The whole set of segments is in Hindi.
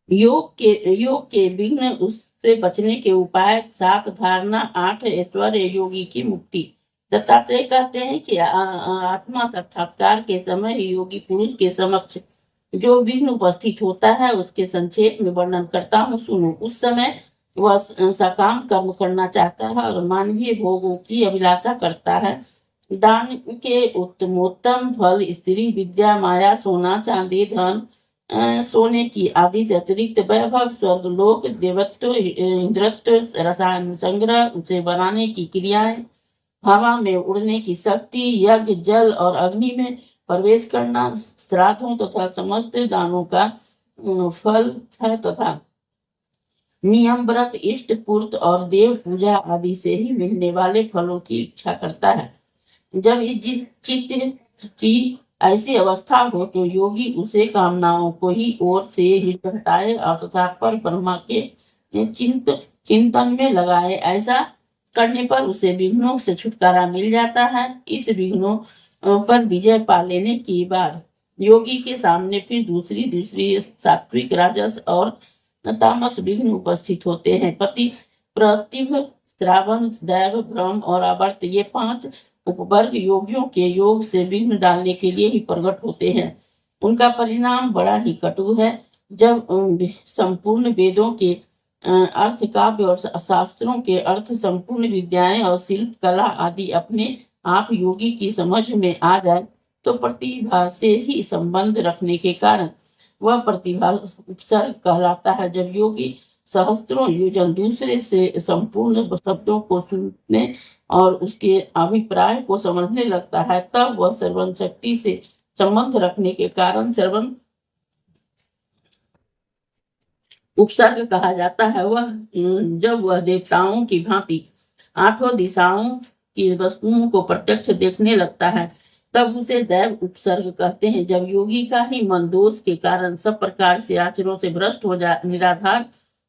योग के विघ्न उससे बचने के उपाय: 7 धारणा, 8 ऐश्वर्य, योगी की मुक्ति। दत्तात्रेय कहते हैं कि आत्मा साक्षात्कार के समय ही योगी पुरुष के समक्ष जो विघ्न उपस्थित होता है उसके संक्षेप में वर्णन करता हूँ, सुनो। उस समय वह सकाम कर्म करना चाहता है और मानवीय भोगों की अभिलाषा करता है। दान के उत्तमोत्तम फल स्त्री, विद्या, माया, सोना, चांदी, धन, सोने की आदि से अतिरिक्त वैभव, स्वर्गलोक, देवत्व, इंद्रत्व, रसायन संग्रह, उसे बनाने की क्रियाएं, हवा में उड़ने की शक्ति, यज्ञ, जल और अग्नि में प्रवेश करना, श्राद्धों तथा समस्त दानों का फल है तथा नियम, व्रत, इष्ट पूर्त और देव पूजा आदि से ही मिलने वाले फलों की इच्छा करता है। जब इस चित्त की ऐसी अवस्था हो तो योगी उसे कामनाओं को ही ओर से ही हटाए और तथा पर ब्रह्मा के चिंतन में लगाए। ऐसा करने पर उसे विघ्नों से छुटकारा मिल जाता है। इस विघ्नों पर विजय पा लेने के बाद योगी के सामने फिर दूसरी सात्विक, राजस और तामस विघ्न उपस्थित होते हैं। प्रतिभ, श्रावण, दैव, भ्रम और आवर्त, ये 5 उपवर्ग योगियों के योग से विघ्न डालने के लिए ही प्रकट होते हैं। उनका परिणाम बड़ा ही कटु है। जब संपूर्ण वेदों के अर्थ, काव्य और शास्त्रों के अर्थ, संपूर्ण विद्याएं और शिल्प कला आदि अपने आप योगी की समझ में आ जाए तो प्रतिभा से ही संबंध रखने के कारण वह प्रतिभा उपसर्ग कहलाता है। जब योगी सहस्त्रों योजन दूसरे से संपूर्ण शब्दों को सुनने और उसके अभिप्राय को समझने लगता है तब वह श्रवण शक्ति से संबंध रखने के कारण श्रवण उपसर्ग कहा जाता है। जब वह देवताओं की भांति 8 दिशाओं की वस्तुओं को प्रत्यक्ष देखने लगता है तब उसे दैव उपसर्ग कहते हैं। जब योगी का ही मन दोष के कारण सब प्रकार से आचरणों से भ्रष्ट हो निराधार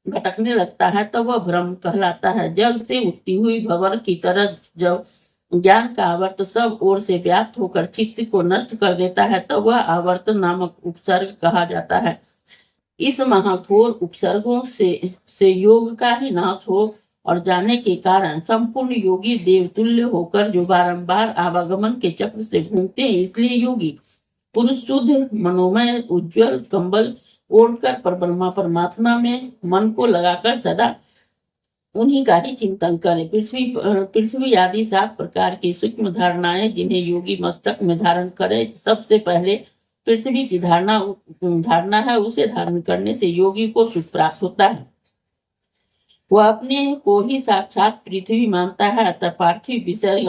भटकने लगता है तब वह भ्रम कहलाता है। जल से उठती हुई भंवर की तरह जब ज्ञान का आवर्त सब ओर से व्याप्त होकर चित्त को नष्ट कर देता है तब वह आवर्त नामक उपसर्ग कहा जाता है। इस महाघोर उपसर्गों से योग का ही नाश हो और जाने के कारण संपूर्ण योगी देवतुल्य होकर जो बारंबार आवागमन के चक्र से घूमते हैं, इसलिए योगी पुरुष शुद्ध, मनोमय, उज्जवल कंबल ओढ़कर पर ब्रह्मा परमात्मा में मन को लगाकर सदा उन्हीं का ही चिंतन करें। पृथ्वी आदि 7 प्रकार की सूक्ष्म धारणाएं जिन्हें योगी मस्तक में धारण करे। सबसे पहले पृथ्वी की धारणा है, उसे धारण करने से योगी को सुख प्राप्त होता है। वह अपने को ही साक्षात पृथ्वी मानता है, अतः पार्थिव विषय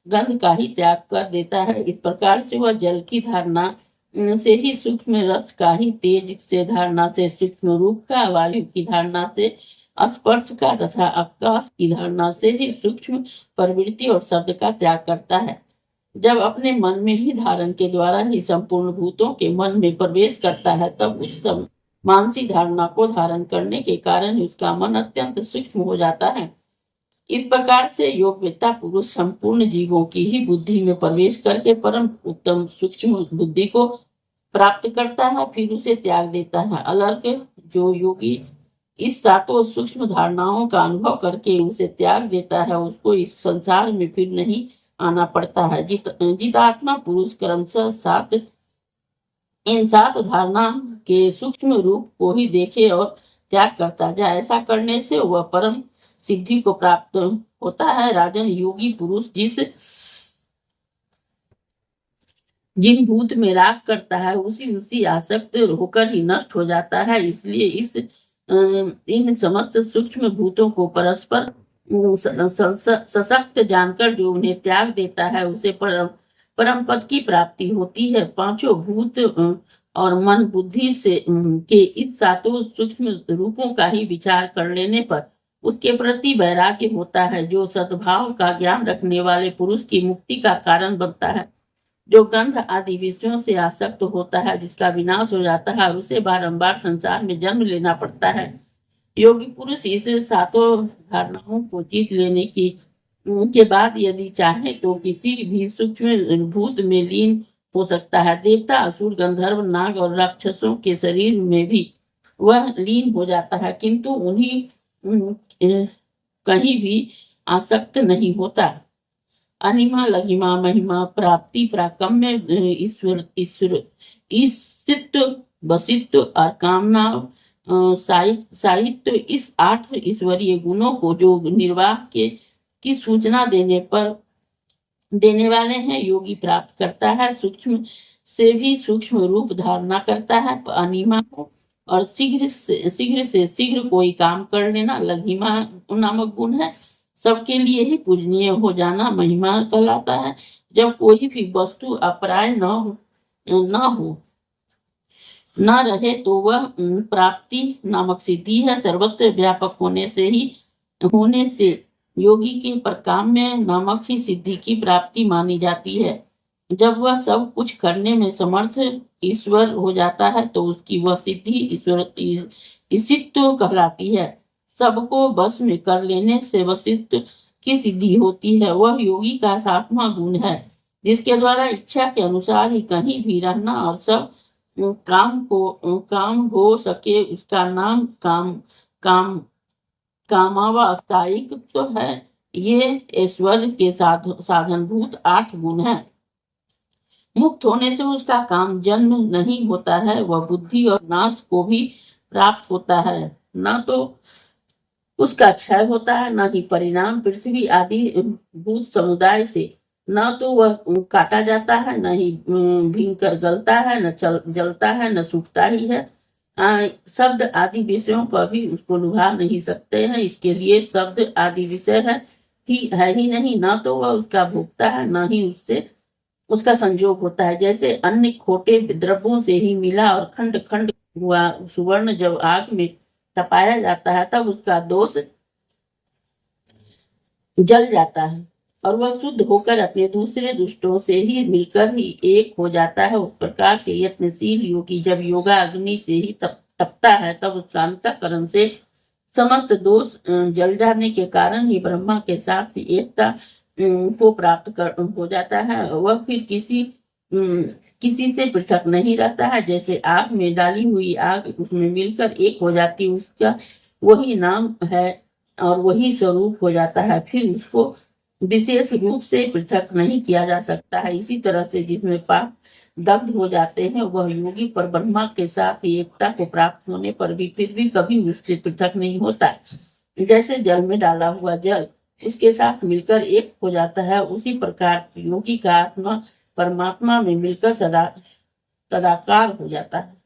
गंध का ही त्याग कर देता है। इस प्रकार से वह जल की धारणा से ही सूक्ष्म रस का ही, तेज से धारणा से सूक्ष्म रूप का, वायु की धारणा से स्पर्श का तथा आकाश की धारणा से ही सूक्ष्म प्रवृत्ति और शब्द का त्याग करता है। जब अपने मन में ही धारण के द्वारा ही संपूर्ण भूतों के मन में प्रवेश करता है तब उस मानसिक धारणा को धारण करने के कारण उसका मन अत्यंत सूक्ष्म हो जाता है। इस प्रकार से योगवेत्ता पुरुष संपूर्ण जीवों की ही बुद्धि में प्रवेश करके परम उत्तम सूक्ष्म बुद्धि को प्राप्त करता है, फिर उसे त्याग देता है। अलर्क जो योगी इस 7 सूक्ष्म धारणाओं का अनुभव करके उसे त्याग देता है उसको इस संसार में फिर नहीं आना पड़ता है। जितात्मा पुरुष क्रमशः इन 7 धारणा के सूक्ष्म रूप को ही देखे और त्याग करता जाए। ऐसा करने से वह परम सिद्धि को प्राप्त होता है। राजन, योगी पुरुष जिन भूत में राग करता है उसी आसक्त होकर ही नष्ट हो जाता है। इसलिए इन समस्त सूक्ष्म भूतों को परस्पर सशक्त जानकर जो उन्हें त्याग देता है उसे परम पद की प्राप्ति होती है। 5 भूत और मन बुद्धि से के इस 7 सूक्ष्म रूपों का ही विचार कर लेने पर उसके प्रति वैराग्य होता है, जो सद्भाव का ज्ञान रखने वाले पुरुष की मुक्ति का कारण बनता है। जो गंध आदि विषयों से आसक्त होता है जिसका विनाश हो जाता है, उसे बारंबार संसार में जन्म लेना पड़ता है। योगी पुरुष इस 7 धारणाओं को जीत लेने के बाद यदि चाहे तो किसी भी सूक्ष्म भूत में लीन हो सकता है। देवता, असुर, गंधर्व, नाग और राक्षसों के शरीर में भी वह लीन हो जाता है, किंतु उन्हीं कहीं भी आसक्त नहीं होता। अनिमा लघिमा महिमा प्राप्ति प्राकम्य ईश्वर ईश्वर ईशित्व वसित्व और कामना साहित्य, इस 8 ईश्वरीय गुणों को जो निर्वाह के की सूचना देने वाले हैं योगी प्राप्त करता है। सूक्ष्म से भी सूक्ष्म रूप धारणा करता है अनिमा को, और शीघ्र से शीघ्र कोई काम कर लेना लघिमा नामक गुण है। सबके लिए ही पूजनीय हो जाना महिमा कहलाता है। जब कोई भी वस्तु अपराय न रहे तो वह प्राप्ति नामक सिद्धि है। सर्वत्र व्यापक होने से योगी के परकाम्य नामक ही सिद्धि की प्राप्ति मानी जाती है। जब वह सब कुछ करने में समर्थ ईश्वर हो जाता है तो उसकी वह सिद्धि ईशित्व कहलाती है। सबको बस में कर लेने से वशित्व की सिद्धि होती है। वह योगी का 7वां गुण है, जिसके द्वारा इच्छा के अनुसार ही कहीं भी रहना और सब काम हो सके, उसका नाम कामावस्थायित्व है। ये ऐश्वर्य के साधनभूत 8 गुण है। मुक्त होने से उसका काम जन्म नहीं होता है, वह बुद्धि और नाश को भी प्राप्त होता है। न तो उसका क्षय होता है, न ही परिणाम पृथ्वी आदि भूत समुदाय से, न तो वह काटा जाता है, न ही भींकर गलता है, न जलता है, न सूखता ही है। शब्द आदि विषयों पर भी उसको लुभा नहीं सकते हैं। इसके लिए शब्द आदि विषय है ही नहीं, ना तो वह उसका भोगता है, न ही उससे उसका संयोग होता है। जैसे अन्य खोटे द्रव्यों से ही मिला और खंड खंड हुआ सुवर्ण जब आग में तपाया जाता है तब उसका दोष जल जाता है और वह शुद्ध होकर अपने दूसरे दुष्टों से ही मिलकर ही एक हो जाता है। उस प्रकार से यत्नशील योगी जब योगा अग्नि से ही तपता है तब उसका अंतःकरण से समस्त दोष जल जाने के कारण ही ब्रह्मा के साथ एकता को प्राप्त हो जाता है। वह फिर किसी से पृथक नहीं रहता है। जैसे आग में डाली हुई आग उसमें मिलकर एक हो जाती, उसका वही नाम है और वही स्वरूप हो जाता है। फिर उसको विशेष रूप से पृथक नहीं किया जा सकता है। इसी तरह से जिसमें पाप दग्ध हो जाते हैं वह योगी पर ब्रह्मा के साथ एकता को प्राप्त होने पर भी फिर भी कभी उससे पृथक नहीं होता। जैसे जल में डाला हुआ जल उसके साथ मिलकर एक हो जाता है, उसी प्रकार योगी का आत्मा परमात्मा में मिलकर सदाकार हो जाता है।